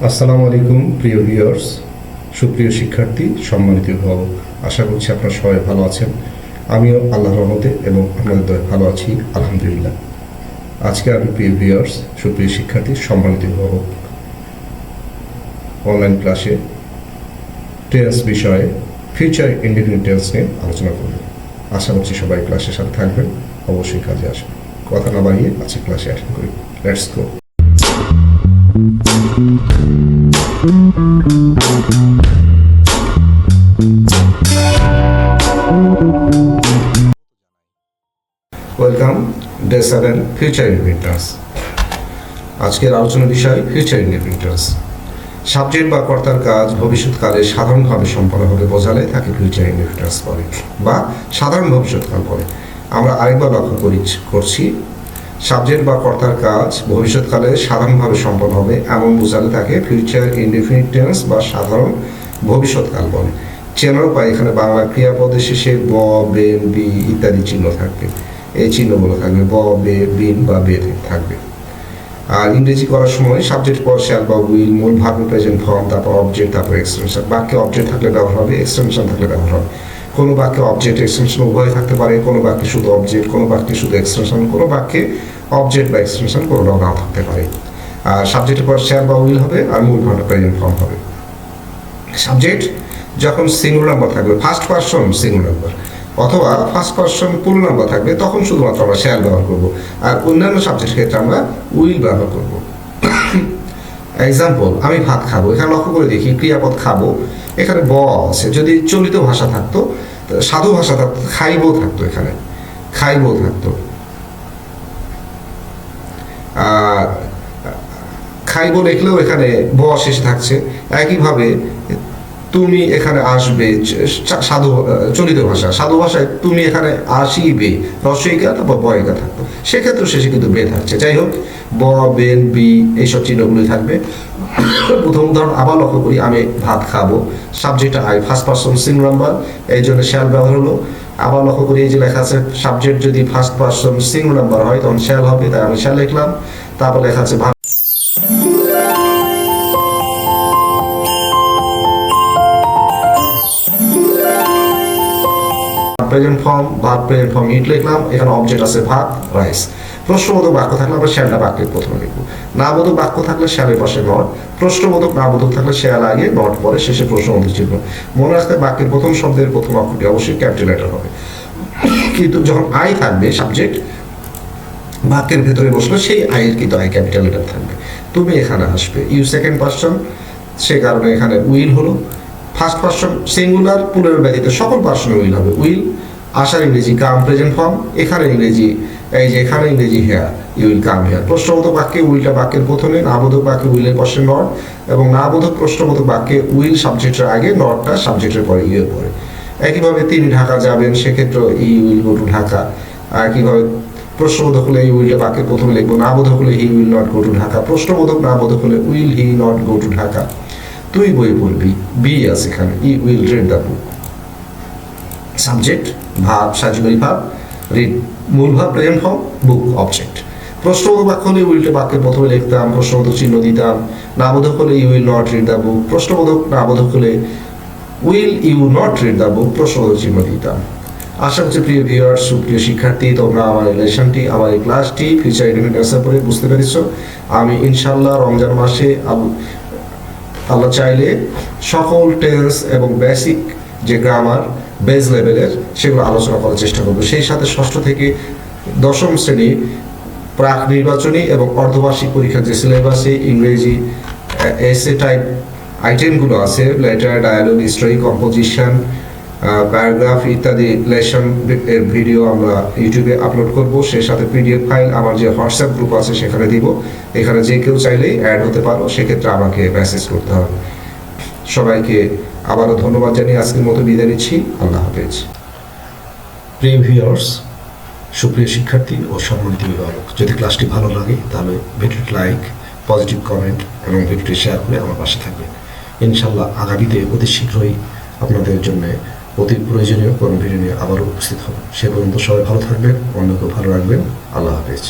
আসসালামু আলাইকুম প্রিয় ভিউয়ার্স, সুপ্রিয় শিক্ষার্থী, সম্মানিত অভিভাবক। আশা করছি আপনারা সবাই ভালো আছেন। আমিও আল্লাহর রহমতে এবং আপনাদের দয়ায় ভালো আছি, আলহামদুলিল্লাহ। আজকে আমি প্রিয় ভিউয়ার্স, সুপ্রিয় শিক্ষার্থী, সম্মানিত অভিভাবক, অনলাইন ক্লাসে টেন্স বিষয়ে ফিউচার ইনডিফিনিট টেন্স নিয়ে আলোচনা করব। আশা করছি সবাই ক্লাসের সাথে থাকবেন, অবশ্যই কাজে আসবেন। কথা না বাড়িয়ে আজকে ক্লাসে অ্যাটেন্ড করি। Let's go. Welcome, day 7, future indefinite. আজকের আলোচনার বিষয় ফিউচার ইনডিফিনিট। সাবজেক্ট বা কর্তার কাজ ভবিষ্যৎকালে সাধারণভাবে সম্পন্ন হবে বোঝালে তাকে ফিউচার ইনডিফিনিট বলে বা সাধারণ ভবিষ্যৎকাল বলে। আমরা আরেকবার লক্ষ্য করছি, সাবজেক্ট বা কর্তার কাজ ভবিষ্যৎকালে সাধারণভাবে সম্পন্ন হবে এমন বোঝালে তাকে ফিউচার ইনডিফিনিট টেন্স বা সাধারণ ভবিষ্যৎকাল বলে। চেনার উপায়, এখানে বাংলা ক্রিয়াপদের শেষে ব, বেন, বি ইত্যাদি চিহ্ন থাকবে। এই চিহ্নগুলো থাকবে ব, বে, বিন বা বে থাকবে। আর ইংরেজি করার সময় সাবজেক্ট পর শ্যাল বা উইল, মূল ভার্ব প্রেজেন্ট ফর্ম, তারপর অবজেক্ট, তারপর এক্সটেনশন। বাক্যে অবজেক্ট থাকলে ব্যবহার হবে, এক্সটেনশন থাকলে ব্যবহার হবে। কোনো বাক্যে অবজেক্ট এক্সটেনশন উভয় থাকতে পারে, কোনো বাক্যে শুধু অবজেক্ট, কোনো বাক্যে শুধু এক্সটেনশন, কোনো বাক্যে অবজেক্ট বা এক্সটেনশন কোনোটাও নাও থাকতে পারে। আর সাবজেক্টের পর শ্যাল বা উইল হবে আর মূল ভার্ব প্রেজেন্ট ফর্ম হবে। সাবজেক্ট যখন সিঙ্গুলার নাম্বার থাকবে, ফার্স্ট পারসন সিঙ্গুলার নাম্বার, অথবা ফার্স্ট পারসন পুরো নাম্বার থাকবে, তখন শুধুমাত্র আমরা শ্যাল ব্যবহার করব। আর অন্যান্য সাবজেক্টের ক্ষেত্রে আমরা উইল ব্যবহার করব। এক্সাম্পল, আমি ভাত খাবো। এখানে লক্ষ্য করে দেখি ক্রিয়াপদ খাবো, এখানে ব আছে। যদি চলিত ভাষা থাকতো, সাধু ভাষা থাকতো, খাইবো থাকতো, এখানে খাইবো থাকতো। খাইবো লিখলেও এখানে ব শেষে থাকছে। একইভাবে তুমি এখানে আসবে, চলিত ভাষা, সাধু ভাষায় তুমি এখানে আসিবে, রসইকা তারপর বয়িকা থাকতো, সেক্ষেত্রে শেষে কিন্তু বে থাকছে। যাই হোক, ব, বেন, বি এইসব চিহ্নগুলি থাকবে। প্রথম উদাহরণ আবার লক্ষ্য করি, আমি ভাত খাবো, subject I, first person singular number, এই জন্য শ্যাল ব্যবহার হলো। আবার লক্ষ্য করি, এই যে লেখা আছে সাবজেক্ট যদি ফার্স্ট পারসন সিঙ্গুলার নাম্বার হয় তখন শ্যাল হবে, তাই আমি শ্যাল লিখলাম। তারপর লেখা আছে present form, verb present form it লিখলাম। এখানে অবজেক্ট আছে ভাত, রাইস। প্রশ্নবোধক বাক্য থাকলে আমরা শ্যালটা বাক্যের প্রথমে লিখবো। নাবোধক বাক্য থাকলে শ্যালের পাশে নট, প্রশ্নবোধক নাবোধক থাকলে শ্যাল আগে, নট পরে, শেষে প্রশ্নবোধক চিহ্ন। মনে রাখতে বাক্যের প্রথম শব্দের প্রথম অক্ষরটি অবশ্যই ক্যাপিটাল লেটার হবে। কিন্তু যখন আই থাকবে সাবজেক্ট বাক্যের ভেতরে বসলে সেই আইয়ের কিন্তু আই ক্যাপিটাল লেটার থাকবে। তুমি এখানে আসবে, ইউ সেকেন্ড পারসন, সে কারণে এখানে উইল হলো। ফার্স্ট পারসন সিঙ্গুলার, পুনর ব্যতীত সকল পারসনে উইল হবে। উইল আসার ইংরেজি কাম প্রেজেন্ট ফর্ম, এখানে ইংরেজি এই যে এখানে ইংরেজি here, you will come here. প্রশ্নবোধক বাক্যে উইলটা বাক্যের প্রথমে, নাবোধক বাক্যে উইলের পাশে নট, এবং নাবোধক প্রশ্নবোধক বাক্যে উইল সাবজেক্টের আগে, নটটা সাবজেক্টের পরে, ইউ এর পরে। একইভাবে তিনি ঢাকা যাবেন, সেক্ষেত্রে ই উইল গো টু ঢাকা। একইভাবে প্রশ্নবোধক হলে এই উইলটা বাক্যের প্রথমে লিখবো, নাবোধক হলে he will not go to Dhaka. প্রশ্নবোধক নাবোধক হলে will he not go to Dhaka. তুই বই পড়বি, বি আছে এখানে, ই will read the book. Subject verb, সাহায্যকারী ভার্ব, রিড মূল verb present form, book object. প্রশ্নবোধক বাক্য হলে উইলটা বাক্যের প্রথমে লিখতাম, প্রশ্নবোধক চিহ্ন দিতাম। নাবোধক হলে you will not read the book. প্রশ্নবোধক নাবোধক হলে will you not read the book, প্রশ্নবোধক চিহ্ন দিতাম। আশা করছি প্রিয় ভিউয়ার্স, সুপ্রিয় শিক্ষার্থী, তোমরা আমার এই লেসনটি, আমার এই ক্লাসটি ফিউচার ইনডিফিনিট পরে বুঝতে পেরেছ। আমি ইনশাল্লাহ রমজান মাসে আল্লাহ চাইলে সকল টেন্স এবং বেসিক যে গ্রামার বেস লেভেলের সেগুলো আলোচনা করার চেষ্টা করবো। সেই সাথে ষষ্ঠ থেকে দশম শ্রেণী প্রাক নির্বাচনী এবং অর্ধবার্ষিক পরীক্ষার যে সিলেবাসে ইংরেজি এসে টাইপ আইটেমগুলো আছে, letter, dialogue, story, composition, paragraph ইত্যাদি লেসন এর ভিডিও আমরা ইউটিউবে আপলোড করব। সেই সাথে পিডিএফ ফাইল আমার যে হোয়াটসঅ্যাপ গ্রুপ আছে সেখানে দিব। এখানে যে কেউ চাইলেই অ্যাড হতে পারো, সেক্ষেত্রে আমাকে মেসেজ করতে হবে। সবাইকে আবারও ধন্যবাদ জানিয়ে আজকের মতো বিদায় নিচ্ছি। আল্লাহ হাফেজ। প্রিয় ভিউয়ার্স, সুপ্রিয় শিক্ষার্থী ও সম্মানিত অভিভাবক, যদি ক্লাসটি ভালো লাগে তাহলে ভিডিওটি লাইক, পজিটিভ কমেন্ট এবং ভিডিওটি শেয়ার করে আমার পাশে থাকবে। ইনশাল্লাহ আগামীতে অতি শীঘ্রই আপনাদের জন্য অতি প্রয়োজনীয় কোনো ভিডিও নিয়ে আবারও উপস্থিত হব। সে পর্যন্ত সবাই ভালো থাকবেন, অন্যকেও ভালো রাখবেন। আল্লাহ হাফেজ।